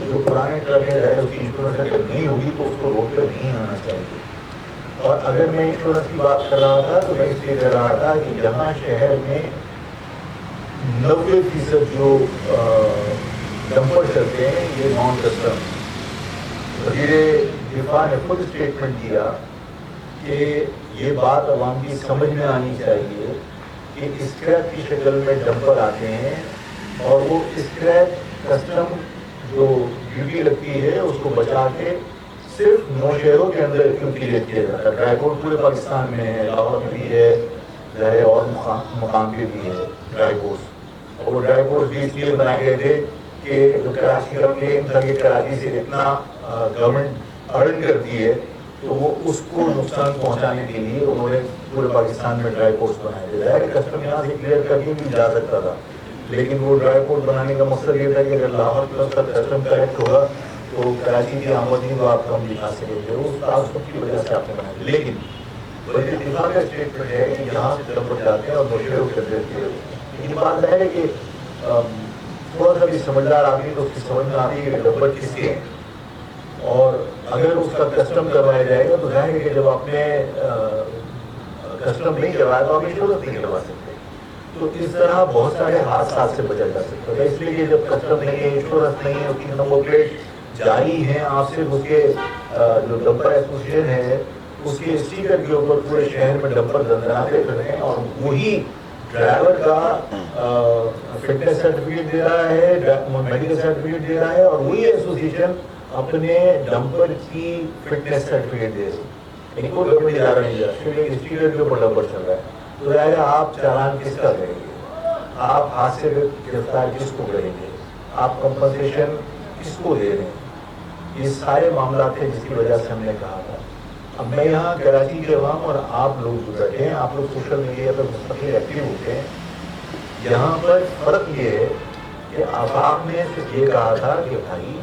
جو پرانے ٹرک ہے اس کی انشورنس اگر نہیں ہوگی تو اس کو روڈ پہ نہیں آنا چاہیے. اور اگر میں انشورنس کی بات کر رہا تھا تو میں اس لیے کر رہا تھا کہ یہاں شہر میں 90% جو ڈمپر چلتے ہیں یہ نان کسٹم. وزیر دفاع نے خود اسٹیٹمنٹ دیا کہ یہ بات عوام کی سمجھ میں آنی چاہیے کہ اسکریپ کی شکل میں ڈمپر آتے ہیں اور وہ اسکریپ کسٹم جو ڈیوٹی لگتی ہے اس کو بچا کے صرف 9 شہروں کے اندر کیوں کلیئر کیا جاتا ہے. ڈرائی پورٹ پورے پاکستان میں ہے, لاہور میں بھی ہے اور مقام پہ بھی ہے ڈرائی پورٹ. اور وہ ڈرائی پورٹ بھی اس لیے بنائے گئے تھے کہ جو کراچی کا کلیم تھا کہ کراچی سے اتنا گورنمنٹ ارن کرتی ہے تو وہ اس کو نقصان پہنچانے کے لیے انہوں نے پورے پاکستان میں ڈرائی پورٹس بنائے تھے. ظاہر کسٹم یہاں سے کلیئر کر کے بھی جا سکتا تھا, لیکن وہ ڈرائی پورٹ بنانے کا مقصد یہ تھا کہ اگر لاہور کا کسٹم کریکٹ ہوگا تو کراچی کی آمدنی کو آپ کم دکھا سکیں گے. اس تعصب کی وجہ سے آپ نے بنایا. لیکن وزیر دفاع کا اسٹیٹمنٹ ہے کہ یہاں سے ڈمپر جاتے ہیں اور نوشیروں کے اندر یہ بات ہے کہ تھوڑا سا بھی سمجھدار آدمی تو اس کی سمجھ میں آتی ہے کہ ڈمپر کس کے ہیں, اور اگر اس کا کسٹم کروایا جائے گا تو ظاہر ہے کہ جب آپ نے کسٹم نہیں کروایا تو آپ انشورنس نہیں کروا سکتے. تو اس طرح بہت سارے حادثات سے بچا جا سکتا ہے. اس لیے کہ جب کسٹم نہیں ہے, انشورنس نہیں ہے, اس کی نمبر پلیٹ جاری ہیں, آپ صرف اس کے جو ڈمپر ایسوسیشن ہے اس کے اسٹیکر کے اوپر پورے شہر میں ڈمپر دندناتے کر رہے ہیں, اور وہی ڈرائیور کا فٹنس سرٹیفکیٹ دے رہا ہے, میڈیکل سرٹیفکیٹ دے رہا ہے, اور وہی ایسوسیشن اپنے ڈمپر کی فٹنس سرٹیفکیٹ دے رہی ہے. ان کو گورنمنٹ ادارہ نہیں دے رہا, اسٹیکر کے اوپر ڈمپر چل رہا ہے. تو ظاہر ہے آپ چالان کس کا کریں گے, آپ حادثے میں گرفتار کس کو کریں گے, آپ کمپنسیشن کس کو دے رہے ہیں. یہ سارے معاملات ہیں جس کی وجہ سے ہم نے کہا تھا. اب میں یہاں کراچی کے عوام اور آپ لوگ جو بیٹھے ہیں, آپ لوگ سوشل میڈیا پر مستقل ایکٹیو ہوتے ہیں, یہاں پر فرق یہ ہے کہ آفاق نے صرف یہ کہا تھا کہ بھائی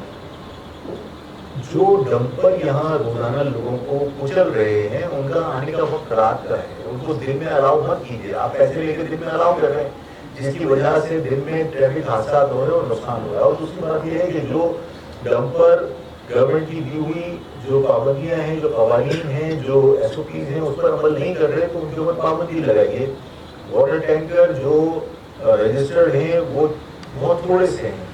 جو ڈمپر یہاں روزانہ لوگوں کو کچل رہے ہیں ان کا آنے کا وقت رات کا ہے, ان کو دن میں الاؤ مت کیجیے. آپ پیسے لے کے دن میں الاؤ کر رہے ہیں جس کی وجہ سے دن میں ٹریفک حادثات ہو رہے ہیں اور نقصان ہو رہا ہے. اور دوسری بات یہ ہے کہ جو ڈمپر گورنمنٹ کی دی ہوئی جو پابندیاں ہیں, جو قوانین ہیں, جو ایس او پیز ہیں, اس پر عمل نہیں کر رہے تو ان کے اوپر پابندی لگائیے. واٹر ٹینکر جو رجسٹرڈ ہیں وہ بہت تھوڑے سے ہیں,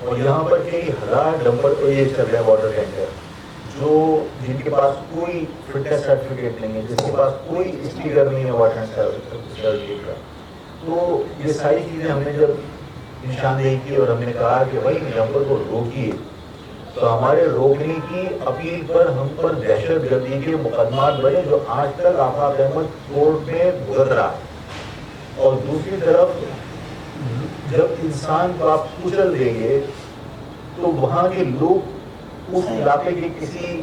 اور یہاں پر کئی ہزار ڈمپر تو یہ چل رہے ہیں واٹر ٹینکر جو جن کے پاس کوئی فٹنس سرٹیفکیٹ نہیں ہے, جس کے پاس کوئی اسٹیکر نہیں ہے واٹر سرٹیفکیٹ کا. تو یہ ساری چیزیں ہم نے جب نشاندہی کی اور ہم نے کہا کہ بھائی ڈمپر کو روکیے, تو ہمارے روکنے کی اپیل پر ہم پر دہشت گردی کے مقدمات بنے جو آج تک آفاق احمد کورٹ میں بھگت رہا ہے. اور دوسری طرف جب انسان کو آپ کچل دیں گے تو وہاں کے لوگ اس علاقے کے کسی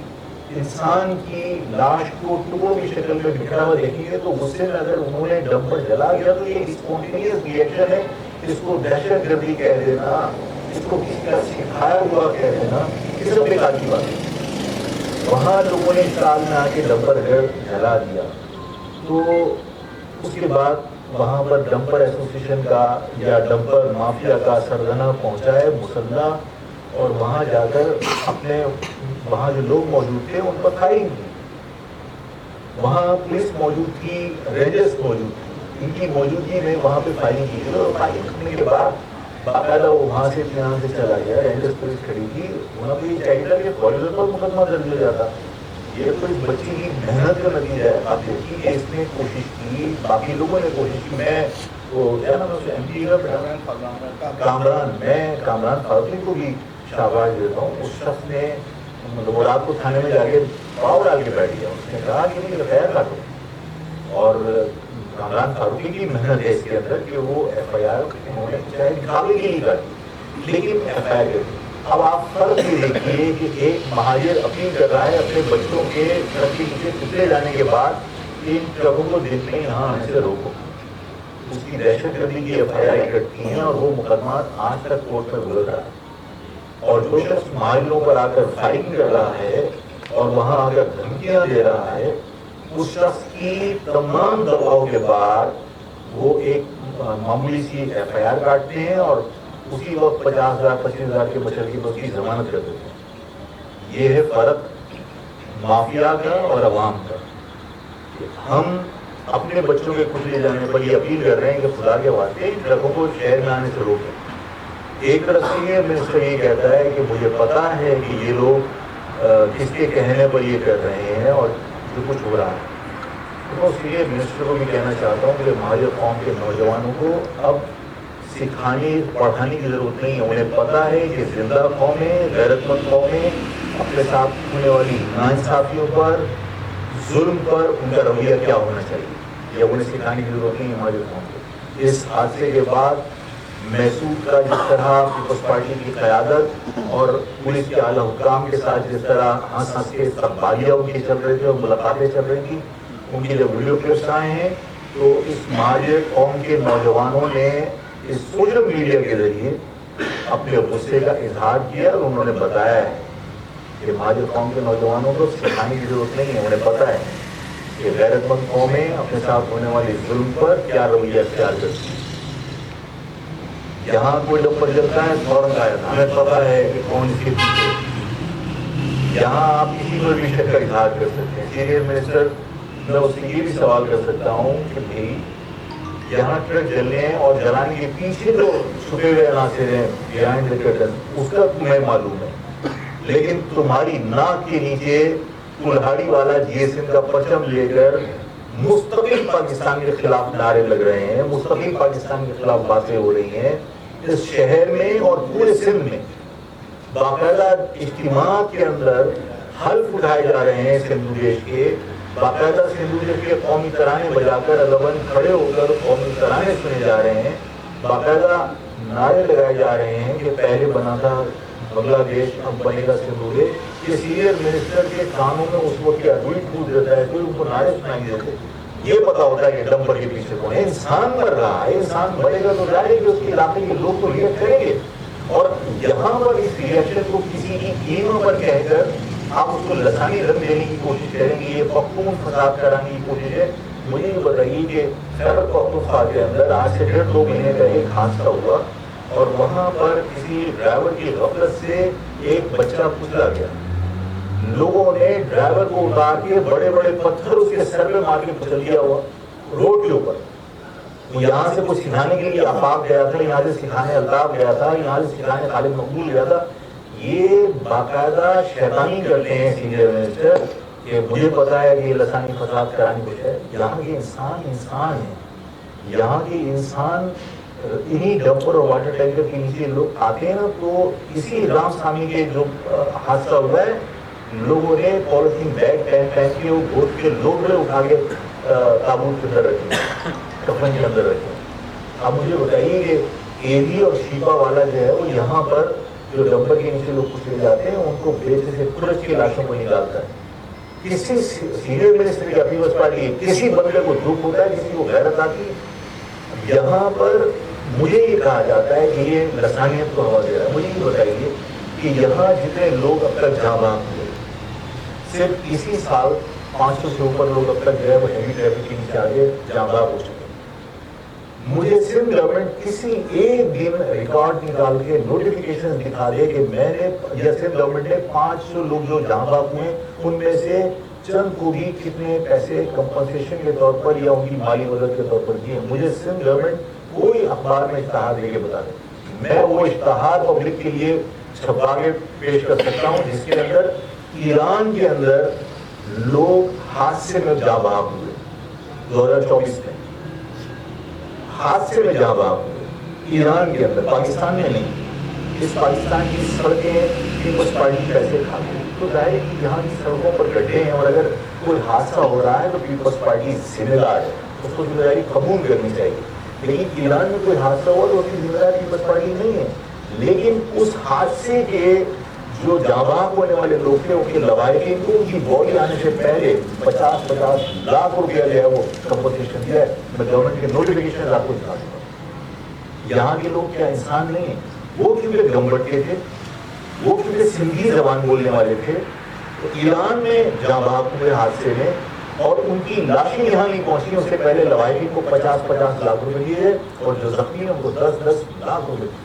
انسان کی لاش کو ٹکڑوں کی شکل میں بکھرا ہوا دیکھیں گے تو غصے میں اگر انہوں نے ڈمپر جلا دیا تو یہ اسپونٹینیس ری ایکشن ہے. اس کو دہشت گردی کہہ دینا, اس کو کسی کا سکھایا ہوا کہہ دینا, یہ سب بیکار کی بات ہے. وہاں لوگوں نے سال میں آ کے ڈمپر گھر جلا دیا, تو اس کے بعد وہاں پر ڈمپر ایسوسیشن کا یا ڈمپر مافیا کا سرغنہ پہنچا ہے مسلح, اور وہاں جا کر اپنے وہاں جو لوگ موجود تھے ان پر فائرنگ کی. وہاں پولیس موجود تھی, رینجرز موجود تھی, ان کی موجودگی میں وہاں پہ فائرنگ کی. تو فائرنگ کرنے کے بعد باقاعدہ وہ وہاں سے اطمینان سے چلا گیا, رینجرز پولیس کھڑی تھی. وہاں پہ یہ چاہیے تھا کہ فوری پر مقدمہ درج ہو جاتا. یہ تو اس بچی کی محنت کا نتیجہ ہے. آپ دیکھیے کہ اس نے کوشش کی, باقی لوگوں نے کوشش کی. میں وہ کیا نام ہے ایم پی کا کامران, میں کامران فاروقی کو بھی شاباش دیتا ہوں. اس شخص نے وہ رات کو تھانے میں جا کے پاؤ ڈال کے بیٹھ گیا. اس نے کہا کہ مجھے خیر کاٹو, اور کامران فاروقی کی محنت ہے اس کے اندر کہ وہ ایف آئی آر چاہے دکھاوے کے لیے کاٹی لیکن ایف آئی آر کرتی. اب آپ فرق یہ دیکھیے کہ ایک مہاجر اپیل کر رہا ہے اپنے بچوں کے ٹرک کے پیچھے پچھلے جانے کے بعد ان ٹرکوں کو دن میں یہاں آنے سے روکو. اس کی دہشت گردی کی ایف آئی آر کرتی ہیں اور وہ مقدمات آج تک کورٹ میں گزر رہا ہے. اور جو شخص مہاجروں پر آ کر فائرنگ کر رہا ہے اور وہاں آ کر دھمکیاں دے رہا ہے, اس شخص کی تمام دباؤ کے بعد وہ ایک معمولی سی ایف آئی آر کاٹتے ہیں اور اسی وقت 50,000 25,000 کے بچت کی اس کی ضمانت کر دیتے ہیں. یہ ہے فرق مافیا کا اور عوام کا. ہم اپنے بچوں کے کچھ لے جانے پر یہ اپیل کر رہے ہیں کہ خدا کے واسطے ان ٹرکوں کو شہر میں آنے سے روکیں. ایک طرف سے یہ منسٹر یہ کہتا ہے کہ مجھے پتا ہے کہ یہ لوگ کس کے کہنے پر یہ کر رہے ہیں اور جو کچھ ہو رہا ہے. تو اس لیے منسٹر کو بھی کہنا چاہتا ہوں کہ مہاجر قوم کے نوجوانوں کو اب سکھانے پڑھانے کی ضرورت نہیں ہے. انہیں پتا ہے کہ زندہ قومیں، غیرت مند قومیں اپنے ساتھ ہونے والی ناانصافیوں پر، ظلم پر ان کا رویہ کیا ہونا چاہیے. یہ انہیں سکھانے کی ضرورت نہیں ہے مہاجر قوم کو. اس حادثے کے بعد محسود کا جس طرح پیپلز پارٹی کی قیادت اور پولیس کے اعلیٰ حکام کے ساتھ جس طرح ہنس ہنس کے استقبالیہ ان کی چل رہے تھے اور ملاقاتیں چل رہی تھیں، ان کی جب ویڈیو کلپس آئے ہیں تو اس مہاجر قوم کے نوجوانوں نے اس سوشل میڈیا کے ذریعے اپنے غصے کا اظہار کیا اور انہوں نے بتایا ہے کہ مہاجر قوم کے نوجوانوں کو سکھانے کی ضرورت نہیں ہے. انہیں پتہ ہے کہ غیرت مند قومیں اپنے ساتھ ہونے والے ظلم پر کیا رویہ اختیار کرتی ہیں. یہاں کوئی ڈمپر چلتا ہے فوراً آیا تھا، ہمیں پتہ ہے کہ کون اس کے پیچھے. یہاں آپ کسی کو بھی شک کا اظہار کر سکتے ہیں. سینئر منسٹر میں اس سے یہ بھی سوال کر سکتا ہوں کہ بھائی یہاں ٹرک جلنے ہیں اور جلانے کے پیچھے جو چھپے ہوئے عناصر ہیں بیہائنڈ دی کرٹن، اس کا تمہیں معلوم ہے، لیکن تمہاری ناک کے نیچے کلہاڑی والا GSM کا پرچم لے کر مستقل پاکستان کے خلاف نعرے لگ رہے ہیں، مستقل پاکستان کے خلاف باتیں ہو رہی ہیں. اس شہر میں اور پورے سندھ میں باقاعدہ اجتماعات کے اندر حلف اٹھائے جا رہے ہیں سندھو دیش کے. باقاعدہ سندھو دیش کے قومی ترانے بجا کر الون کھڑے ہو کر قومی ترانے سنے جا رہے ہیں. باقاعدہ نعرے لگائے جا رہے ہیں کہ پہلے بنا تھا بنگلہ دیش، اب بنے گا سندھو دیش. یہ سینئر منسٹر کے کانوں میں اس وقت کیا روئی پھوٹ دیتا ہے، کوئی ان کو نعرے سنائی دیتے. یہ پتا ہوتا ہے کہ ڈمپر کے پیچھے کون ہے. انسان مر رہا ہے، انسان مرے گا تو ظاہر ہے کہ اس کے علاقے کے لوگ تو ریئیکٹ کریں گے. اور یہاں پر اس ریئیکشن کو کسی کی قیمت پر کہہ کر آپ اس کو لسانی رنگ دینے کی کوشش کریں گے، یہ پختون فساد کرانے کی کوشش ہے. مجھے یہ بتائیے کہ خیبر پختونخوا کے اندر آج سے 1.5-2 مہینے کا ایک حادثہ ہوا اور وہاں پر کسی ڈرائیور کی غفلت سے ایک بچہ کچلا گیا. لوگوں نے ڈرائیور کو اتار کے بڑے بڑے پتھر اس کے سر پہ مار کے کچل دیا ہوا روڈ کے اوپر. وہ یہاں سے کچھ سکھانے کے لیے آفاق گیا تھا، یہاں سے سکھانے الطاف گیا تھا، یہاں سے سکھانے خالد مقبول گیا تھا. یہ باقاعدہ شیطانی کرتے ہیں سینئر منسٹر کہ مجھے پتا ہے کہ یہ لسانی فساد کرانے کچھ ہے. یہاں کے انسان انسان ہیں، یہاں کے انسان انہی ڈمپر اور واٹر ٹینکر کے نیچے لوگ آتے ہیں نا. تو اسی رام سامی کے جو حادثہ ہوا ہے، لوگوں نے پالیتھین بیگ پہن کے وہ گود کے لوگڑے اٹھا کے تابوت کے اندر رکھے، کفن کے اندر رکھے. اب مجھے بتائیے کہ ایوی اور شیپا والا جو ہے وہ یہاں پر جو ڈمپر کے نیچے لوگ کچھ لے جاتے ہیں ان کو بیچے سے کھرچ کے لاشوں کو نکالتا ہے. کسی سینئر منسٹر کی پیپلز پارٹی کسی بندے کو دکھ ہوتا ہے، کسی کو غیرت آتی ہے. یہاں پر مجھے یہ کہا جاتا ہے کہ یہ لسانیت کو ہوا دے رہا ہے. مجھے یہ بتائیے کہ یہاں جتنے لوگ اب تک جاں بحق ہوئے، صرف اسی سال 500 سے اوپر لوگ اب تک جو ہے وہ ہیوی ٹریفک کے نیچے آگے جاں بحق ہو چکے. مجھے سندھ گورنمنٹ کسی ایک دن ریکارڈ نکال کے نوٹیفیکیشن دکھا دے کہ میں نے یا سندھ گورنمنٹ نے 500 لوگ جو جاں بحق ہوئے ان میں سے چند کو بھی کتنے پیسے کمپنسیشن کے طور پر یا ان کی مالی مدد کے طور پر دیے. مجھے سندھ گورنمنٹ کوئی اخبار میں اشتہار دے کے بتا دے. میں وہ اشتہار پبلک کے لیے چھپا کے پیش کر سکتا ہوں جس کے اندر ایران کے اندر لوگ حادثے میں جاں بحق ہوئے 2024 میں. حادثے میں جاں بحق ہوئے ایران کے اندر، پاکستان میں نہیں. اس پاکستان کی سڑکیں پیپلز پارٹی پیسے کھاتی ہے. تو ظاہر ہے کہ یہاں کی سڑکوں پر گڈھے ہیں اور اگر کوئی حادثہ ہو رہا ہے تو پیپلز پارٹی ذمہ دار ہے، اس کو ذمہ داری قبول کرنی چاہیے. لیکن ایران میں کوئی حادثہ ہوا تو اس کی ذمہ داری پیپلز پارٹی نہیں ہے. لیکن اس حادثے کے جو جاں بحق ہونے والے لوگ تھے ان کے لوائقین کو ان کی باڈی آنے سے پہلے 50 لاکھ روپیہ جو ہے وہ کمپنسیشن دیا ہے. میں گورنمنٹ کے نوٹیفیکیشن آپ کو دکھا دوں گا. یہاں کے لوگ کیا انسان نہیں ہیں؟ وہ کیونکہ گمبٹ کے تھے، وہ کیونکہ سندھی زبان بولنے والے تھے. تو ایران میں جاں بحق ہوئے حادثے میں اور ان کی لاشیں یہاں نہیں پہنچی، اس سے پہلے لوائقین کو 50 لاکھ روپے دیے اور جو زخمی ہیں ان کو 10 لاکھ روپے دیے.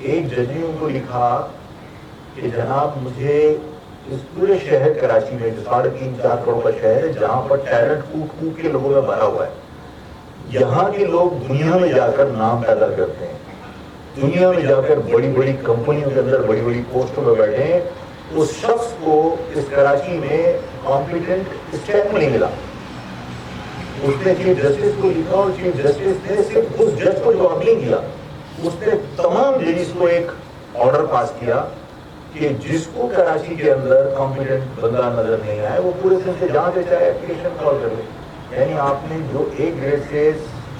ایک جج نے ان کو لکھا کہ جناب مجھے اس پورے شہر کراچی میں جو 3.5-4 کروڑ کا شہر ہے جہاں پر ٹیلنٹ کوٹ کوٹ کے لوگوں میں بھرا ہوا ہے، یہاں کے لوگ دنیا میں جا کر نام پیدا کرتے ہیں، دنیا میں جا کر بڑی بڑی کمپنیوں کے اندر بڑی بڑی پوسٹوں میں بیٹھے ہیں، اس شخص کو اس کراچی میں کمپیٹنٹ اسٹیپ نہیں ملا۔ اس نے چیف جسٹس کو لکھا اور چیف جسٹس نے صرف اس جج کو جواب نہیں دیا، اس نے تمام ججز کو ایک آرڈر پاس کیا کہ جس کو کراچی کے اندر کمپیٹنٹ بندہ نظر نہیں آئے وہ پورے دن سے جہاں سے چاہے اپلیکیشن کال کر لے۔ یعنی آپ نے جو 1 گریڈ سے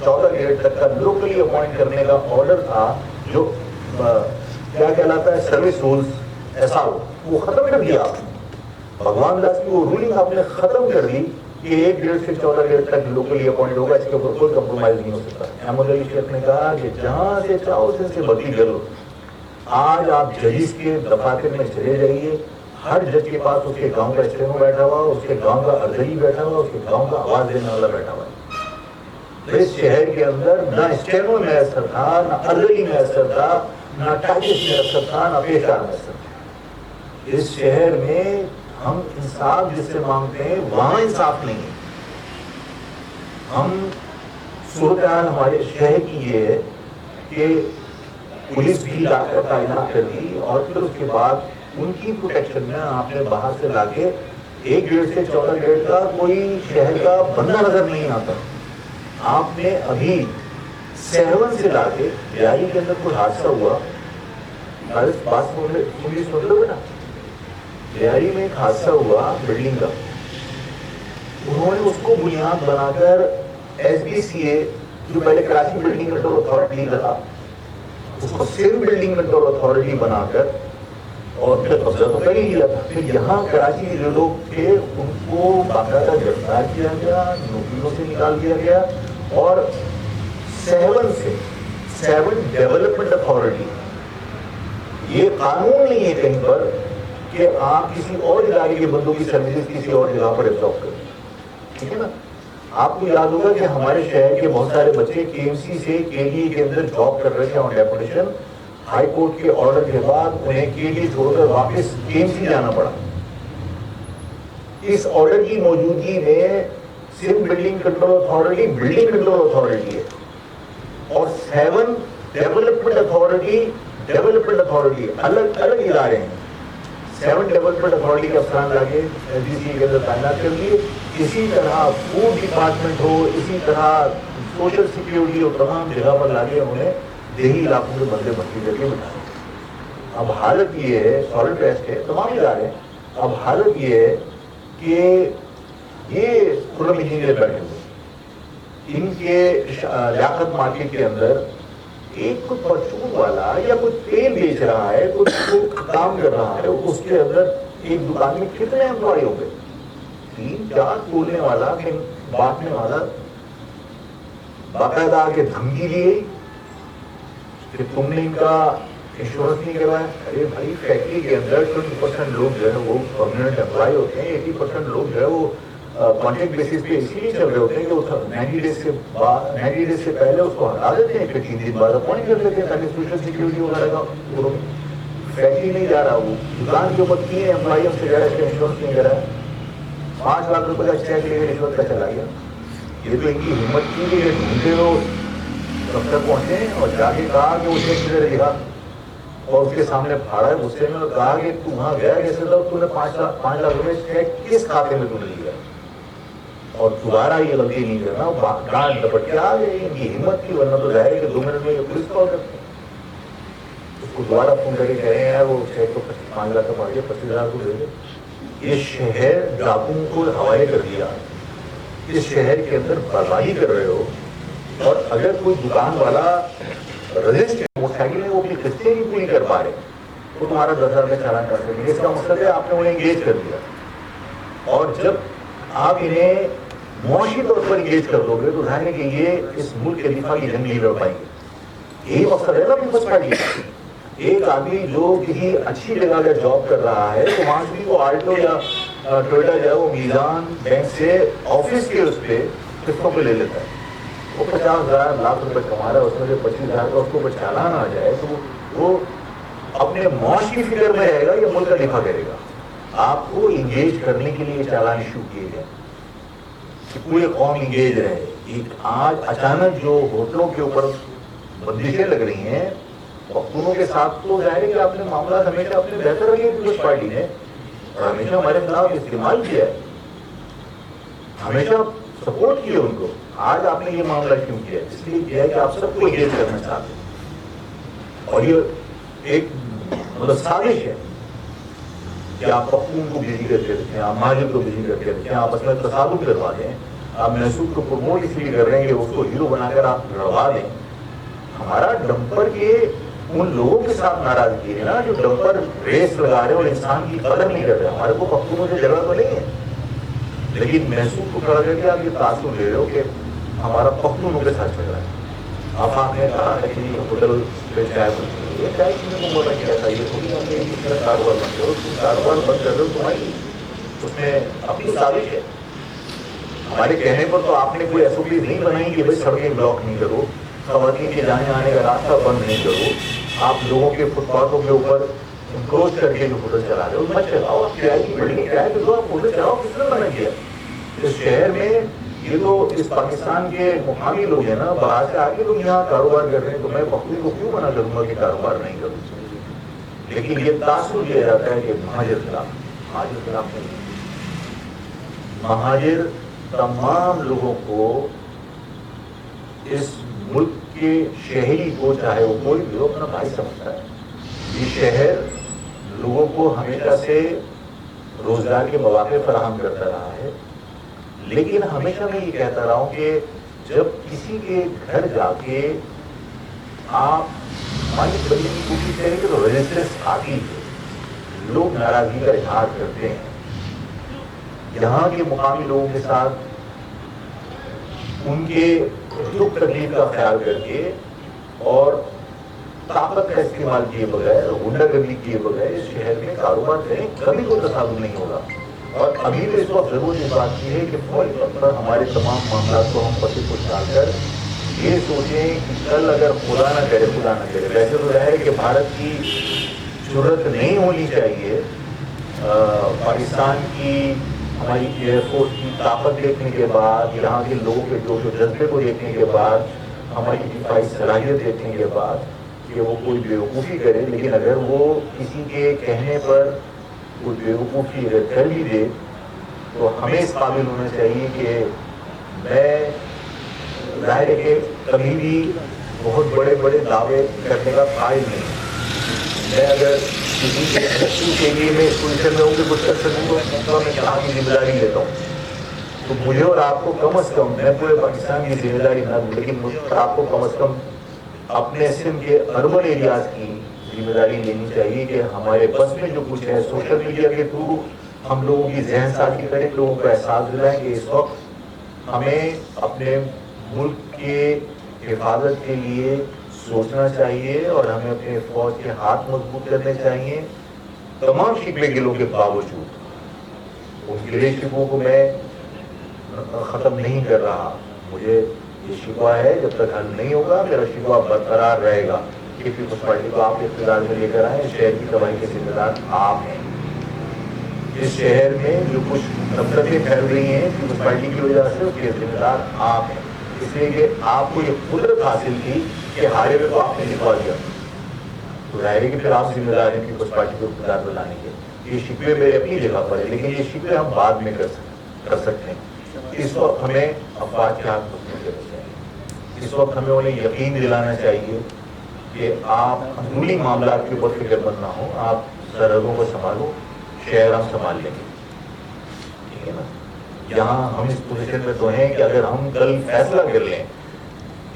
14 گریڈ تک کا لوکلی اپوائنٹ کرنے کا آرڈر تھا، جو کیا کہلاتا ہے سروس رولز ایسا ہو، وہ ختم کر دیا آپ نے۔ بھگوان داس کی وہ رولنگ آپ نے ختم کر دی کہ 1 گریڈ سے 14 گریڈ تک لوکلی اپوائنٹ ہوگا، اس کے اوپر کوئی کمپرومائز نہیں ہو سکتا۔ احمد علی شیخ نے کہا کہ جہاں سے چاہو سے بھرتی کر لو۔ آج آپ ججز کے دفاتر میں چلے جائیے، ہر جج کے پاس اس کے گاؤں کا اسٹینو بیٹھا ہوا، اس کے گاؤں کا ارزلی بیٹھا ہوا، اس کے گاؤں کا آواز دینے والا بیٹھا ہوا ہے۔ اس شہر کے اندر نہ اسٹینو میسر تھا، نہ ارزلی میسر تھا، نہ ٹائپسٹ میسر تھا، نہ پیشکار میسر تھا۔ اس شہر میں ہم انصاف جس سے مانگتے ہیں وہاں انصاف نہیں ہے۔ ہم صورتحال ہمارے شہر کی یہ ہے کہ پولیس بھی تعینات کر دی اور پھر اس کے بعد ان کی پروٹیکشن میں آپ نے باہر سے لا کے 1 گریڈ سے 14 گریڈ کا کوئی شہر کا بندہ نظر نہیں آتا۔ آپ نے ابھی 7 سے لا کے بیاری کے اندر کوئی حادثہ ہوا، بات سن لو بیٹا، بیاری میں ایک حادثہ ہوا بلڈنگ کا، انہوں نے اس کو بنیاد بنا کر SBCA جو پہلے کراچی بلڈنگ کنٹرول اتھارٹی کا تھا، اس کو صرف بلڈنگ کنٹرول اتھارٹی بنا کر اور پھر قبضہ تو کر ہی لیا تھا۔ پھر یہاں کراچی کے جو لوگ تھے ان کو باقاعدہ گرفتار کیا گیا، نوکریوں سے نکال دیا گیا، اور 7 ڈیولپمنٹ اتھارٹی، یہ قانون نہیں ہے کہیں پر کہ آپ کسی اور ادارے کے بندوں کی سروسز کسی اور جگہ پر ابزارب کریں، ٹھیک ہے نا۔ آپ کو یاد ہوگا کہ ہمارے شہر کے بہت سارے بچے KMC سے KDA کے اندر جاب کر رہے تھے آن ڈیپوٹیشن، ہائی کورٹ کے آرڈر کے بعد انہیں KDA چھوڑ کر واپس KMC جانا پڑا۔ اس آرڈر کی موجودگی میں صرف بلڈنگ کنٹرول اتھارٹی ہے اور 7 ڈیولپمنٹ اتھارٹی الگ الگ ادارے ہیں۔ 7 ڈیولپمنٹ اتھارٹی کے افسران لاگے SBCA کے اندر تعینات کر دیے۔ اسی طرح فوڈ ڈپارٹمنٹ ہو، اسی طرح سوشل سیکیورٹی ہو، تمام جگہ پر لاگے انہوں نے دیہی علاقوں کے بندے بھرتی کر کے بٹھائے۔ اب حالت یہ ہے، سالڈ ویسٹ ہے، تمام ادارے، اب حالت یہ ہے کہ یہ خرم انجینئر بیٹھے ہوئے، ان کے لیاقت مارکیٹ کے اندر ایک کوئی پرچون والا یا کوئی تیل بیچ رہا ہے، کوئی کام کر رہا ہے، اس کے اندر ایک دکان میں کتنے امپلائی ہو گئے، 3-4 کھولنے والا، بانٹنے والا، باقاعدہ آ کے دھمکی دی گئی کہ تم نے ان کا انشورنس نہیں کروایا۔ ارے بھائی، فیکٹری کے اندر 20% لوگ جو ہے وہ پرماننٹ امپلائی ہوتے ہیں، 80% لوگ جو ہے وہ کانٹریکٹ بیسس پہ اسی لیے چل رہے ہوتے ہیں کہ وہ 90 ڈیز سے پہلے اس کو ہٹا دیتے ہیں، پھر 3 دن بعد اپوائنٹ کر لیتے ہیں تاکہ سوشل سیکیورٹی وغیرہ کا۔ فیکٹری نہیں جا رہا، وہ دکان کے اوپر 3 امپلائی ہم سے جا رہا ہے، اس کا انشورنس نہیں کرا ہے، 5 لاکھ روپے کا چیک لے کے رشوت کا چلا گیا۔ یہ تو ان کی ہمت کی کہ یہ ڈھونڈتے ہوئے دفتر پہنچے اور جا کے کہا کہ وہ چیک کدھر لکھا، اور اس کے سامنے پھاڑا ہے غصے میں، کہا کہ تو وہاں گیا کیسے تھا، تو نے 5 لاکھ روپے چیک کس کھاتے میں تو نے لیا، اور دوبارہ یہ غلطی نہیں کرنا۔ ڈانٹ ڈپٹ کے آ گئے، ان کی ہمت کی، ورنہ تو ظاہر ہے کہ 2 منٹ میں یہ پولیس کال کرتے ہیں۔ اس کو دوبارہ فون کر کے کہہ رہے ہیں وہ چیک کو 5 لاکھ کا پڑ گیا، 25,000 کو دے دے۔ یہ شہر ڈاکوؤں کو حوالے کر دیا، اس شہر کے اندر بربادی کر رہے ہو، اور اگر کوئی دکان والا رجسٹر موٹر سائیکل میں وہ اپنی قسطیں نہیں پوری کر پا رہے، وہ تمہارا 10,000 میں چالان کر سکیں گے۔ اس کا مقصد ہے آپ نے انہیں انگیج کر دیا، اور جب آپ انہیں معاشی طور پر انگیج کر دو گے تو ظاہر ہے کہ یہ اس ملک کے دفاع کی جنگ نہیں لڑ پائیں گے۔ یہی مقصد ہے نا پیپلز پارٹی کا۔ ایک آدمی جو کسی اچھی جگہ کا جاب کر رہا ہے تو وہاں سے بھی وہ آلٹو یا ٹویوٹا جو ہے وہ میزان بینک سے آفس کے اس پہ قسطوں پہ لے لیتا ہے، وہ 50,000 لاکھ روپے کما رہا ہے، اس میں سے 25,000 کا اس کو چالان آ جائے تو وہ اپنے معاش کی فکر میں رہے گا یا ملک کا دفاع کرے گا؟ آپ کو انگیج کرنے کے لیے چالان ایشو کیے گئے کہ پورے قوم انگیج رہے. آج اچانک جو ہوٹلوں کے اوپر بندشیں لگ رہی ہیں پختونوں کے ساتھ، تو ظاہر ہے کہ آپ نے معاملات ہمیشہ اپنے بہتر رکھے پیپلز پارٹی نے، اور ہمیشہ ہمارے خلاف استعمال کیا ہے، ہمیشہ سپورٹ کیا ان کو. آج آپ نے یہ معاملہ کیوں کیا؟ اس لیے کیا ہے کہ آپ سب کو انگیج کرنا چاہتے ہیں، اور یہ ایک مطلب سازش ہے کہ آپ پختون کو بزی کر کے رکھیں، آپ مہاجر کو بزی کر کے رکھیں، آپ اس میں تصادم کروا دیں، آپ محسوس کو پروموٹ اس لیے کر رہے ہیں کہ اس کو ہیرو بنا کر آپ لڑوا دیں. ہمارا ڈمپر کے ان لوگوں کے ساتھ ناراضگی ہے نا جو ڈمپر ریس لگا رہے ہیں اور انسان کی قدر نہیں کر رہے. ہمارے کو پختونوں سے جھگڑا تو نہیں ہے، لیکن محسوس کو کھڑا کر کے آپ یہ تاثر لے رہے ہو کہ ہمارا پختونوں کے ساتھ جھگڑا ہے. اب آپ نے کہا کہ ہوٹل پہ چائے بنتی ہے، چائے پینے کو موقع کیا تھا، یہ تھوڑی ہم نے اس طرح کاروبار بند کرو، تم کاروبار بند کر رہے ہو تمہاری اس میں اپنی سازش ہے. ہمارے کہنے پر تو آپ نے کوئی ایس او پی نہیں بنائی کہ بھائی سڑکیں بلاک نہیں کرو، خواتین کے جانے آنے کا راستہ بند نہیں کرو، آپ لوگوں کے فٹ پاتھوں کے اوپر انکروچ کر کے جو ہوٹل چلا رہے ہو مت چلاؤ. آپ کرایے کی بلڈنگ کرایے پہ دو، آپ ہوٹل چلاؤ. کس نے منع کیا؟ اس شہر میں یہ تو اس پاکستان کے مقامی لوگ ہیں نا، باہر سے آگے لوگ یہاں کاروبار کر رہے ہیں، تو میں پختون کو کیوں منع کروں گا کہ کاروبار نہیں کروں؟ لیکن یہ تاثر دیا جاتا ہے کہ مہاجر خلاف نہیں. مہاجر تمام لوگوں کو، اس ملک کے شہری کو، چاہے وہ کوئی بھی ہو، اپنا بھائی سمجھتا ہے. یہ شہر لوگوں کو ہمیشہ سے روزگار کے مواقع فراہم کرتا رہا ہے، لیکن ہمیشہ میں یہ کہتا رہا ہوں کہ جب کسی کے گھر جا کے آپ مالک بننے کی کوشش کریں گے تو ریزسٹنس آتی ہے، لوگ ناراضگی کا اظہار کرتے ہیں. یہاں کے مقامی لوگوں کے ساتھ ان کے دکھ تکلیف کا خیال کر کے اور طاقت کا استعمال کیے بغیر، غنڈہ گردی کیے بغیر اس شہر میں کاروبار کریں، کبھی کوئی تصادم نہیں ہوگا. اور ابھی تو اس وقت ضرور اس بات کی ہے کہ فوری طور پر ہمارے تمام معاملات کو ہم پتے کو ڈال کر یہ سوچیں کہ کل اگر خدا نہ کرے، ویسے تو ہے کہ بھارت کی ضرورت نہیں ہونی چاہیے، پاکستان کی ہماری ایئر فورس کی طاقت دیکھنے کے بعد، یہاں کے لوگوں کے جوش و جذبے کو دیکھنے کے بعد، ہماری دفاعی صلاحیت دیکھنے کے بعد کہ وہ کوئی بیوقوفی کرے، لیکن اگر وہ کسی کے کہنے پر کوئی بیوقوفی اگر کر بھی دے تو ہمیں اس قابل ہونا چاہیے کہ میں ظاہر ہے کہ کبھی بھی بہت بڑے بڑے دعوے کرنے کا قائل نہیں. میں اگر کسی کے لیے میں اس پوزیشن میں ہوں کہ کچھ کر سکوں تو میں کہاں کی ذمہ داری لیتا ہوں، تو مجھے اور آپ کو کم از کم، میں پورے پاکستان کی ذمہ داری نہ دوں لیکن مجھے آپ کو کم از کم اپنے سندھ کے اربن ایریاز کی ذمہ داری لینی چاہیے کہ ہمارے بس میں جو کچھ ہے سوشل میڈیا کے تھرو ہم لوگوں کی ذہن سازی کریں، لوگوں کو احساس دلائیں کہ اس وقت ہمیں اپنے ملک کے حفاظت کے لیے سوچنا چاہیے اور ہمیں اپنے فوج کے ہاتھ مضبوط کرنے چاہیے. تمام شکوے گلوں کے باوجود ان گلے شکووں کو میں ختم نہیں کر رہا. مجھے یہ شکوہ ہے، جب تک حل نہیں ہوگا میرا شکوہ برقرار رہے گا کہ پیپلز پارٹی کو آپ اقتدار میں لے کر آئیں. اس شہر کی تباہی کے ذمہ دار آپ ہیں. اس شہر میں جو کچھ نفرتیں پھیل رہی ہیں پیپلز پارٹی کی وجہ سے، اس کے ذمہ دار آپ ہیں. اس لیے کہ آپ کو یہ قدرت حاصل تھی کہ ہارے ہوئے کو آپ نے جتوا دیا، تو ظاہر ہے کہ پھر آپ ذمہ دار ہیں پیپلز پارٹی کو اقتدار میں لانے کے. یہ شکوے میرے اپنی جگہ پر ہے، لیکن یہ شکوے ہم بعد میں کر سکتے ہیں. اس وقت ہمیں افواج کے ہاتھ مضبوط کرنا چاہیے. اس وقت ہمیں انہیں یقین دلانا چاہیے کہ آپ اندرونی معاملات کے اوپر فکر مند نہ ہوں، آپ سرحدوں کو سنبھالو، شہر ہم سنبھال لیں گے. ٹھیک ہے نا؟ یہاں ہم اس پوزیشن میں تو ہیں کہ اگر ہم کل فیصلہ کر لیں،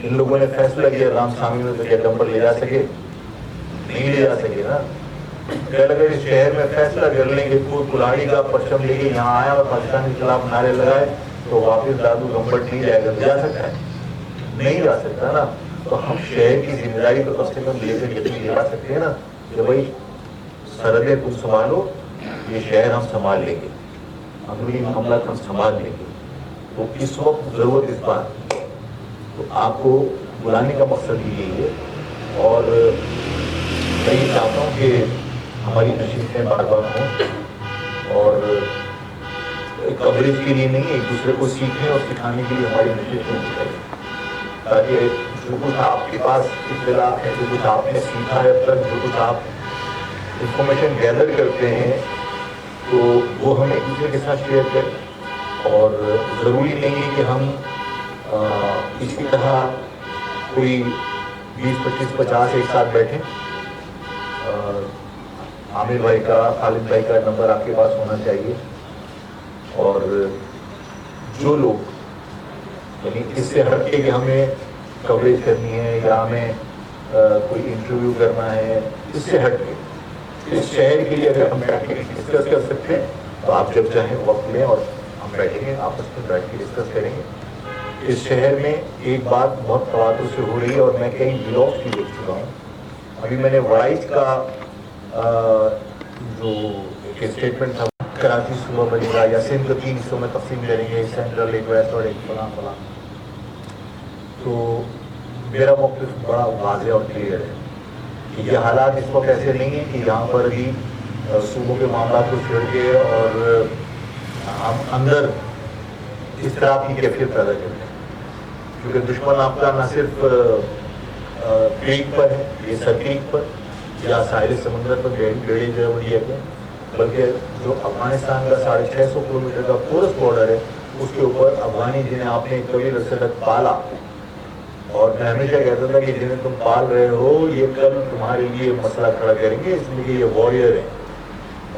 ان لوگوں نے فیصلہ کیا رام سوامی میں تو کیا ڈمپر لے جا سکے؟ نہیں لے جا سکے نا. کل اگر اس شہر میں فیصلہ کر لیں کہ کوئی کلاڑی کا پرچم لے کے یہاں آیا اور پاکستان کے خلاف نعرے لگائے تو واپس دادو گمبٹ نہیں جائے گا، جا سکتا ہے؟ نہیں جا سکتا نا. تو ہم شہر کی ذمہ داری تو کم سے کم لے کر یقین دلا سکتے ہیں نا کہ بھائی سرحدیں تم سنبھالو، یہ شہر ہم سنبھال لیں گے، اندرونی معاملات ہم سنبھال لیں گے. تو اس وقت ضرورت اس بات تو آپ کو بلانے کا مقصد ہی یہی ہے، اور میں یہ چاہتا ہوں کہ ہماری نشستیں بار بار ہوں، اور کوریج کے لیے نہیں، ایک دوسرے کو سیکھنے اور سکھانے کے لیے ہماری نشستیں ہونی چاہیے، تاکہ جو کچھ آپ کے پاس اطلاع ہے، جو کچھ آپ نے سیکھا ہے اب تک، جو کچھ آپ انفارمیشن گیدر کرتے ہیں، تو وہ ہم ایک دوسرے کے ساتھ شیئر کریں، اور ضروری نہیں ہے کہ ہم اسی طرح کوئی 20 25 50 ایک ساتھ بیٹھیں۔ عامر بھائی کا، خالد بھائی کا نمبر آپ کے پاس ہونا چاہیے، اور جو لوگ یعنی اس سے ہٹ کے کہ ہمیں کوریج کرنی ہے یا ہمیں کوئی انٹرویو کرنا ہے، اس سے ہٹ کے اس شہر کے لیے اگر ہم بیٹھ کے ڈسکس کر سکتے ہیں تو آپ جب چاہیں وقت لیں اور ہم بیٹھیں گے، آپس میں بیٹھ کے ڈسکس کریں گے۔ اس شہر میں ایک بات بہت تواتر سے ہو رہی ہے، اور میں کئی بلاگس بھی دیکھ چکا ہوں۔ ابھی میں نے وائس کا جو ایک اسٹیٹمنٹ تھا، کراچی صوبہ بنے گا یا سندھ کو 3 حصوں میں تقسیم کریں گے، سینٹرل، ایک ویسٹ اور ایک فلاں فلاں، تو میرا موقف بڑا واضح اور کلیئر ہے کہ یہ حالات اس وقت ایسے نہیں ہیں کہ یہاں پر بھی صوبوں کے معاملات کو چھیڑ کے اور ہم اندر اس طرح کی کیفیت پیدا کرتے ہیں، کیونکہ دشمن آپ کا نہ صرف کریک پر ہے، یہ سر کریک پر یا ساحل سمندر پر بیڑی جوڑی ہے، بلکہ جو افغانستان کا 650 کلومیٹر کا پورس بارڈر ہے، اس کے اوپر افغانی جنہیں آپ نے ایک طویل عرصے تک پالا، اور میں ہمیشہ کہتا تھا کہ جنہیں تم پال رہے ہو یہ کل تمہارے لیے مسئلہ کھڑا کریں گے، اس لیے یہ وارئر ہیں،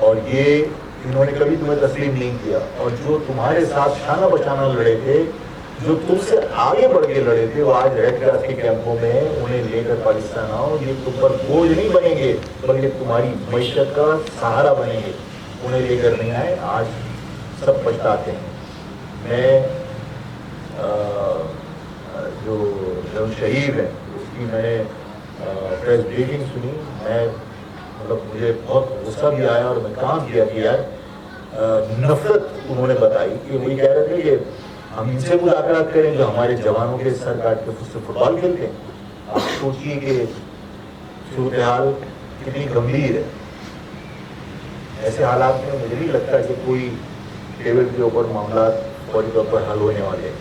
اور یہ انہوں نے کبھی تمہیں تسلیم نہیں کیا، اور جو تمہارے ساتھ شانہ بشانہ لڑے تھے، جو تم سے آگے بڑھ کے لڑے تھے، وہ آج ریڈ کراس کے کیمپوں میں انہیں لے کر پاکستان آؤ، یہ تم پر بوجھ نہیں بنیں گے بلکہ تمہاری معیشت کا سہارا بنیں گے، انہیں لے کر نہیں آئے، آج سب پچھتاتے ہیں۔ میں جو شہید ہے اس کی میں نے پریس بریفنگ سنی، میں مطلب مجھے بہت غصہ بھی آیا اور میں کام کیا کہ یار نفرت انہوں نے بتائی کہ وہی کہہ رہے تھے کہ ہم ان سے مذاکرات کریں جو ہمارے جوانوں کے سر کاٹ کے خود سے فٹ بال کھیلتے ہیں۔ آپ سوچیے کہ صورتحال کتنی گمبھیر ہے۔ ایسے حالات میں مجھے نہیں لگتا کہ کوئی ٹیبل کے اوپر معاملات فوری طور پر حل ہونے والے ہیں۔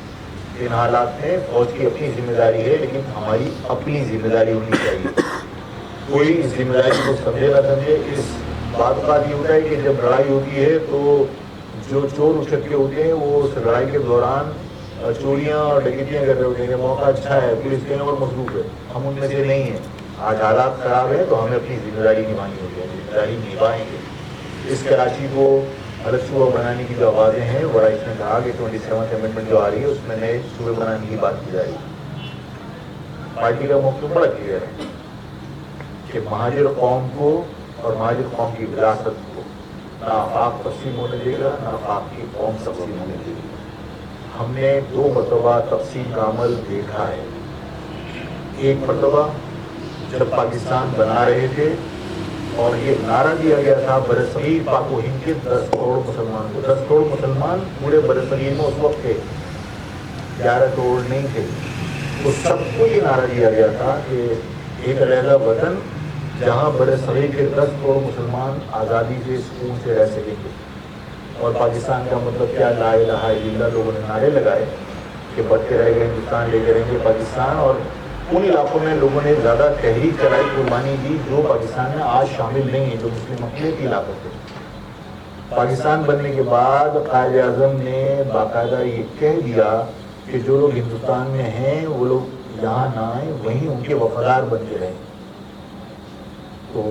ان حالات میں فوج کی اپنی ذمہ داری ہے، لیکن ہماری اپنی ذمہ داری ہونی چاہیے۔ کوئی اس ذمہ داری کو سمجھے نہ سمجھے، اس بات یہ ہوتا ہے کہ جب لڑائی ہوتی ہے تو جو چور اچھٹ کے ہوتے ہیں وہ اس لڑائی کے دوران چوریاں اور ڈکیتیاں کر رہے ہوتے ہیں، موقع اچھا ہے، پولیس کہیں اور مصروف ہے، ہم ان میں سے نہیں ہیں۔ آج حالات خراب ہیں تو ہمیں اپنی ذمہ داری نبھانی ہوگی، ذمہ داری نبھائیں گے۔ اس کراچی کو الگ صوبہ بنانے کی جو آوازیں ہیں، بڑا اس نے کہا کہ 27 امینڈمنٹ جو آ رہی ہے اس میں نئے صوبے بنانے کی بات کی جا رہی ہے۔ پارٹی کا موقف بڑا کلیئر ہے کہ مہاجر قوم کو اور مہاجر قوم کی وراثت کو نہ آفاق تقسیم ہونے دے گا، نہ آفاق کی قوم تقسیم ہونے دے گی۔ ہم نے 2 مرتبہ تقسیم کا عمل دیکھا ہے۔ ایک مرتبہ جب پاکستان بنا رہے تھے اور یہ نعرہ دیا گیا تھا برصغیر پاک و ہند کے 10 کروڑ مسلمان کو، 10 کروڑ مسلمان پورے برصغیر میں اس وقت تھے، 11 کروڑ نہیں تھے، تو سب کو یہ نعرہ دیا گیا تھا کہ ایک علیحدہ وطن جہاں برصغیر کے 10 کروڑ مسلمان آزادی سے سکون سے رہ سکیں گے۔ اور پاکستان کا مطلب کیا؟ لا الہ الا اللہ، لوگوں نے نعرے لگائے کہ بڑھتے رہے گا ہندوستان، لے کریں گے پاکستان، اور ان علاقوں میں لوگوں نے زیادہ تحریک چلائی، قربانی دی جو پاکستان میں آج شامل نہیں ہیں، جو مسلم اقلیتی علاقوں تھے۔ پاکستان بننے کے بعد قائد اعظم نے باقاعدہ یہ کہہ دیا کہ جو لوگ ہندوستان میں ہیں وہ لوگ یہاں نہ آئیں، وہیں ان کے وفادار بن کے رہیں۔ تو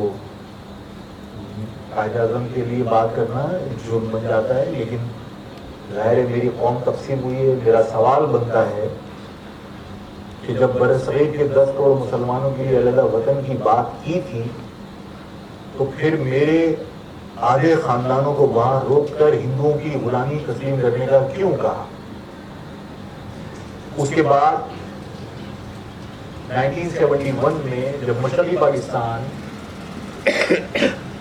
قائد اعظم کے لیے بات کرنا جرم بن جاتا ہے، لیکن ظاہر ہے میری قوم تقسیم ہوئی ہے، میرا سوال بنتا ہے کہ جب برصغیر کے 10 کروڑ مسلمانوں کے لیے علیحدہ وطن کی بات کی تھی تو پھر میرے آدھے خاندانوں کو وہاں روک کر ہندوؤں کی غلامی تسلیم کرنے کا کیوں کہا؟ اس کے بعد 1971 میں جب مشرقی پاکستان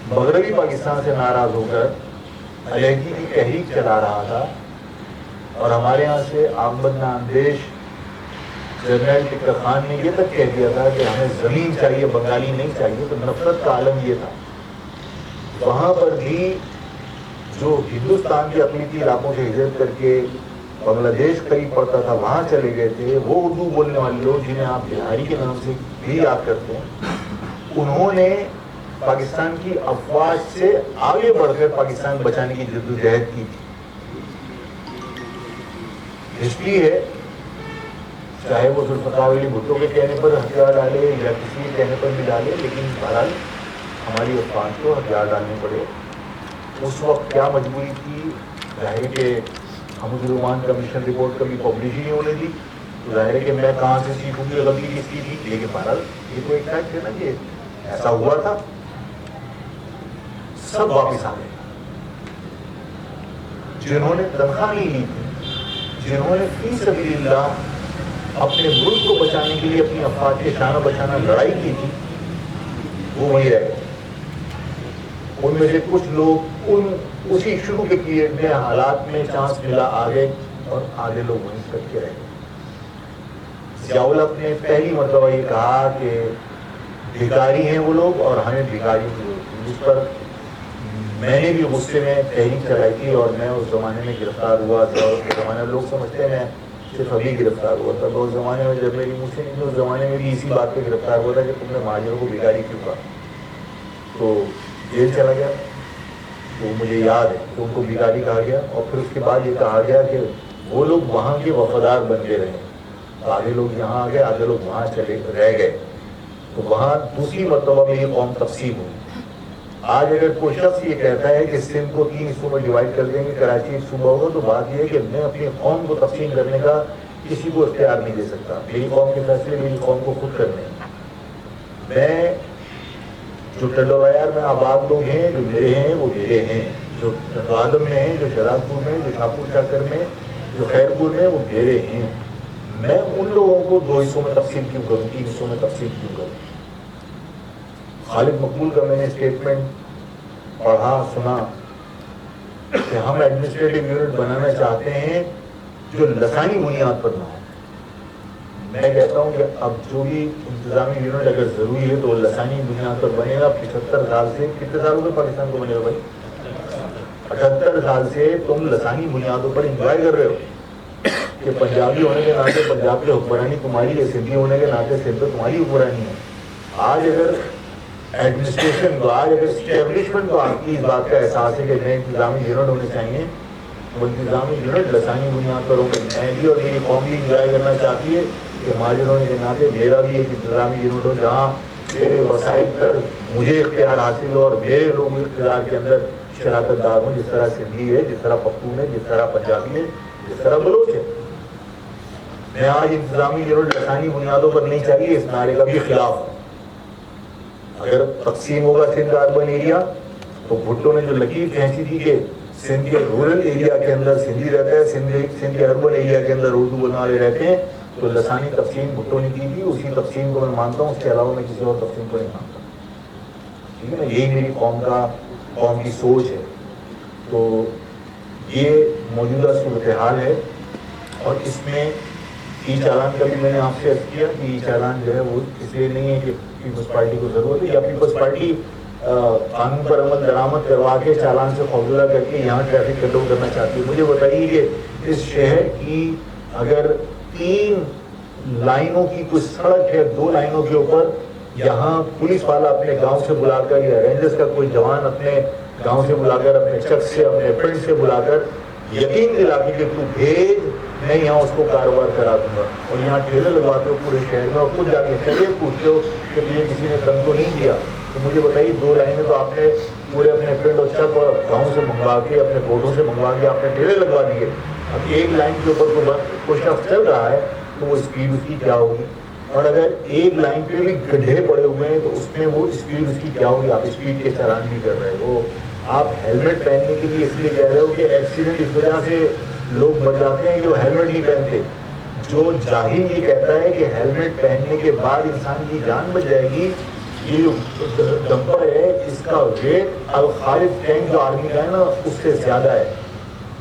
مغربی پاکستان سے ناراض ہو کر علیحدگی کی تحریک چلا رہا تھا اور ہمارے ہاں سے آمد اندیش جنرل ٹکر خان نے یہ تک کہہ دیا تھا کہ ہمیں زمین چاہیے، بنگالی نہیں چاہیے، تو نفرت کا عالم یہ تھا۔ وہاں پر بھی جو ہندوستان کے اقلیتی علاقوں سے ہجرت کر کے بنگلہ دیش قریب پڑتا تھا وہاں چلے گئے تھے، وہ اردو بولنے والے لوگ جنہیں آپ بہاری کے نام سے بھی یاد کرتے ہیں، انہوں نے پاکستان کی افواج سے آگے بڑھ کر پاکستان بچانے کی جدوجہد کی تھی۔ ہسٹری ہے، چاہے وہ ذوالفقار علی بھٹو کے کہنے پر ہتھیار ڈالے یا کسی کے کہنے پر بھی ڈالے، لیکن بہرحال ہماری افواج کو ہتھیار ڈالنے پڑے۔ اس وقت کیا مجبوری تھی؟ ظاہر ہے کہ حمود الرحمان کمیشن رپورٹ کبھی پبلش ہی نہیں ہونے دی، تو ظاہر ہے کہ میں کہاں سے سیکھوں گی غلطی کس کی تھی، لیکن بہرحال یہ تو ایک فیکٹ ہے نا کہ ایسا ہوا تھا۔ سب واپس آ گئے جنہوں نے تنخواہ نہیں لی تھی، جنہوں نے فی سبیل اللہ اپنے ملک کو بچانے کے لیے اپنی افواج کے شانہ بشانہ لڑائی کی تھی، وہ وہیں رہ گئے۔ ان میں سے کچھ لوگ اسی شروع کے پیریڈ میں حالات میں چانس ملا آ گئے، اور آدھے لوگ وہیں کٹ کے رہ گئے۔ ضیاء الحق نے پہلی مرتبہ یہ کہا کہ بھکاری ہیں وہ لوگ اور ہمیں بھکاریوں کی ضرورت ہے، جس پر میں نے بھی غصے میں تحریک چلائی تھی، اور میں اس زمانے میں گرفتار ہوا تھا۔ اور اس زمانے میں لوگ سمجھتے ہیں میں صرف ابھی گرفتار ہوا تھا، اس زمانے میں جب میری مجھ سے نہیں، اس زمانے میں بھی اسی بات پہ گرفتار ہوا تھا کہ تم نے مہاجروں کو بھکاری کیوں کہا، تو جیل چلا گیا۔ تو مجھے یاد ہے کہ ان کو بھکاری کہا گیا، اور پھر اس کے بعد یہ کہا گیا کہ وہ لوگ وہاں کے وفادار بنتے رہے، آدھے لوگ یہاں آ گئے، آدھے لوگ وہاں چلے رہ گئے، تو وہاں دوسری مرتبہ میں یہ قوم تقسیم ہوئی۔ آج اگر کوئی شخص یہ کہتا ہے کہ سندھ کو 3 حصوں میں ڈیوائڈ کر دیں گے، کراچی ایک صوبہ ہوگا، تو بات یہ ہے کہ میں اپنی قوم کو تقسیم کرنے کا کسی کو اختیار نہیں دے سکتا۔ میری قوم کے فیصلے میری قوم کو خود کرنے ہیں۔ میں جو ٹنڈو عیار میں آباد لوگ ہیں، جو میرے ہیں وہ میرے ہیں، جو آدم میں ہیں، جو شہزاد پور میں، جو شاہپور شاکر میں، جو خیرپور میں، وہ میرے ہیں۔ میں ان لوگوں کو 2 حصوں میں تقسیم کیوں کروں، 3 حصوں میں تقسیم کیوں کروں؟ خالد مقبول کا میں نے اسٹیٹمنٹ پڑھا سنا کہ ہم ایڈمنسٹریٹو یونٹ بنانا چاہتے ہیں جو لسانی بنیاد پر نہ ہو۔ میں کہتا ہوں کہ اب جو بھی انتظامی یونٹ اگر ضروری ہے تو لسانی بنیاد پر بنے گا۔ 75 سال سے، کتنے سال ہو گئے پاکستان کو بنے گا بھائی؟ 78 سال سے تم لسانی بنیادوں پر انجوائے کر رہے ہو کہ پنجابی ہونے کے ناطے پنجاب پہ حکمرانی تمہاری ہے، سندھی ہونے کے ناطے سندھ پہ تمہاری حکمرانی ہے۔ آج اگر ایڈمنسٹریشن کو، آج اگر اسٹیبلشمنٹ کو آپ کی اس بات کا احساس ہے کہ نئے انتظامی یونٹ ہونے چاہیے، وہ انتظامی یونٹ لسانی بنیاد پر ہوں گے۔ میں بھی اور میری قوم بھی انجوائے کرنا چاہتی ہے کہ مہاجر ہونے کے ناطے میرا بھی ایک انتظامی یونٹ ہو جہاں میرے وسائل پر مجھے اختیار حاصل ہو اور میرے لوگ اقتدار کے اندر شراکت دار ہوں، جس طرح سندھی ہے، جس طرح پختون ہے، جس طرح پنجابی ہے، جس طرح بلوچ ہے۔ میں آج انتظامی یونٹ لسانی بنیادوں پر نہیں چاہیے، اس نعرے کا بھی خلاف ہوں۔ اگر تقسیم ہوگا سندھ اربن ایریا، تو بھٹو نے جو لکیر کھینچی تھی کہ سندھ کے رورل ایریا کے اندر سندھی رہتا ہے، سندھ کے اربن ایریا کے اندر اردو بولنے والے رہتے ہیں، تو لسانی تقسیم بھٹو نے کی تھی، اسی تقسیم کو میں مانتا ہوں، اس کے علاوہ میں کسی اور تقسیم کو نہیں مانتا۔ ٹھیک ہے نا، یہی میری قوم کی سوچ ہے۔ تو یہ موجودہ صورتحال ہے، اور اس میں ای چالان کا بھی میں نے آپ سے عرض کیا کہ ای چالان جو ہے وہ اس لیے نہیں ہے کہ پیپلز پارٹی کو ضرورت ہے، یا پیپلز پارٹی قانون پر عمل درآمد کروا کے چالان سے خوفزدہ کر کے یہاں ٹریفک کنٹرول کرنا چاہتی ہے۔ مجھے بتائیے کہ اس شہر کی اگر 3 لائنوں کی کوئی سڑک ہے، 2 لائنوں کے اوپر یہاں پولیس والا اپنے گاؤں سے بلا کر یا رینجرز کا کوئی جوان اپنے گاؤں سے بلا کر، اپنے چک سے، اپنے پنڈ سے بلا کر یقین دلا کے کہ تو بھیج، میں یہاں اس کو کاروبار کرا دوں گا، اور یہاں ٹھیلے لگواتے ہو پورے شہر میں اور خود جا کے خیریت پوچھتے ہو کہ تجھے کسی نے تنگ تو نہیں کیا، تو مجھے بتائیے 2 لائنیں تو آپ نے پورے اپنے پنڈ اور چک اور گاؤں سے منگوا کے، اپنے کوٹوں سے منگوا کے آپ نے ٹھیلے لگوا دیے۔ اب 1 لائن کے اوپر کوئی شخص چل رہا ہے تو وہ اسپیڈ اس کی کیا ہوگی؟ اور اگر 1 لائن پہ بھی گڈھے پڑے ہوئے ہیں تو اس میں وہ اسپیڈ اس کی کیا ہوگی؟ آپ اسپیڈ کے چالان نہیں کر رہے ہو، آپ ہیلمٹ پہننے کے لیے اس لیے کہہ رہے ہو کہ ایکسیڈنٹ اس وجہ سے لوگ بچ جاتے ہیں کہ وہ ہیلمٹ نہیں پہنتے۔ جو جاہل یہ کہتا ہے کہ ہیلمٹ پہننے کے بعد انسان کی جان بچ جائے گی، یہ جو ڈمپر ہے اس کا ویٹ الخالد ٹینک جو آرمی کا ہے نا اس سے زیادہ ہے۔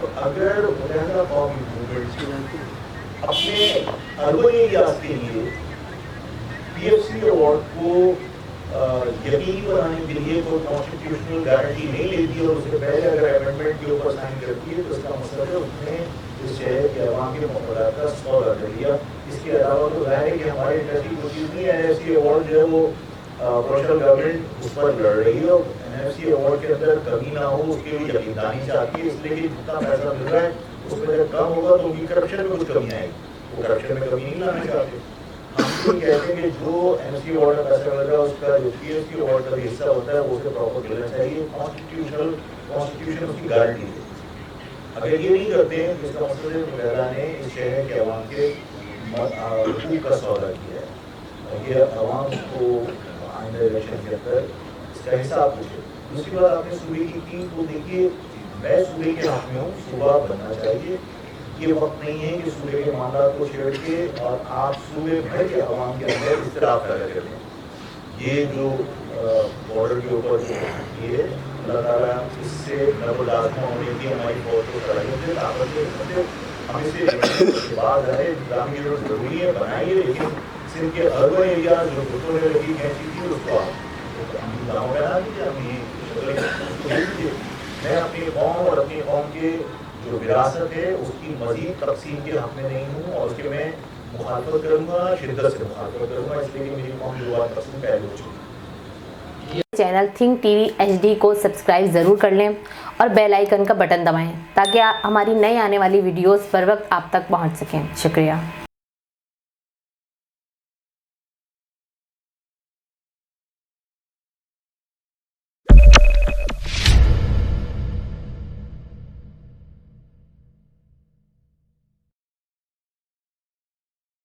تو اگر متحدہ قوم موومنٹ اپنے اربن ایریاز کے لیے پی ایف سی ایوارڈ کو یقینی بنانے کے لیے کوئی کانسٹیٹیوشنل گارنٹی نہیں لیتی اور اس سے پہلے اگر امینڈمنٹ کے اوپر سائن کرتی ہے تو اس کا مطلب ہے اس نے اس شہر کے عوام کے مفادات کا سودا کر لیا. اس کے علاوہ تو ظاہر ہے کہ ہماری انڈسٹری کو چیز نہیں ہے. این ایف سی ایوارڈ جو ہے وہ پروفیشنل گورنمنٹ اس پر لڑ رہی ہے اور این ایف سی ایوارڈ کے اندر کمی نہ ہو اس کے لیے یقین دانی چاہتی ہے. اس لیے کہ جتنا پیسہ مل رہا ہے اس میں اگر کم ہوگا تو ان کی کرپشن میں کچھ کمی آئے گی. وہ کرپشن میں کمی نہیں لانا چاہتے. ہم کہتے ہیں کہ جو این ایف سی ایوارڈ کا پیسہ مل رہا ہے اس کا جو پی ایف سی ایوارڈ کا بھی حصہ ہوتا ہے وہ اسے پراپر ملنا چاہیے. کانسٹیٹیوشن اس کی گارنٹی ہے. اگر یہ نہیں کرتے ہیں تو اس کا مطلب ہے متحدہ نے اس شہر کے عوام کے حقوق کا سودا کیا ہے. یہ عوام کو آئندہ الیکشن کے اندر اس کا حساب پوچھے. دوسری بات آپ نے صوبے کی ٹیم کو دیکھیے. میں صوبے کے حق میں ہوں, صوبہ بننا چاہیے. یہ وقت نہیں ہے کہ صوبے کے معاملات کو چھیڑ کے اور آپ صوبے بھر کے عوام کے اندر اختلاف پیدا کریں. یہ جو بارڈر کے اوپر یہ ہے اللہ تعالیٰ اس سے نب لازمہ ہونے کی ہماری فوج کو صلاحیت دے, طاقت دے. ہم اس سے بعد آئے نظامی ضرورت ضروری ہے بنائیے, لیکن صرف کے اربن ایریاز جو بھٹو نے لگی کھینچی تھی اس کو آپ گاؤں میں بنا دیجیے. میں اپنی قوم اور اپنی قوم کے جو وراثت ہے اس کی مزید تقسیم کے حق میں نہیں ہوں اور اس کے میں مخالفت کروں گا, شدت سے مخالفت کروں گا. اس لیے کہ میری قوم جو بات تقسیم پہلے ہو چکی. Channel think T V H D کو سبسکرائب ضرور کر لیں اور بیل آئیکن کا بٹن دبائیں تاکہ ہماری نئی آنے والی ویڈیوز پر وقت آپ تک پہنچ سکیں. شکریہ.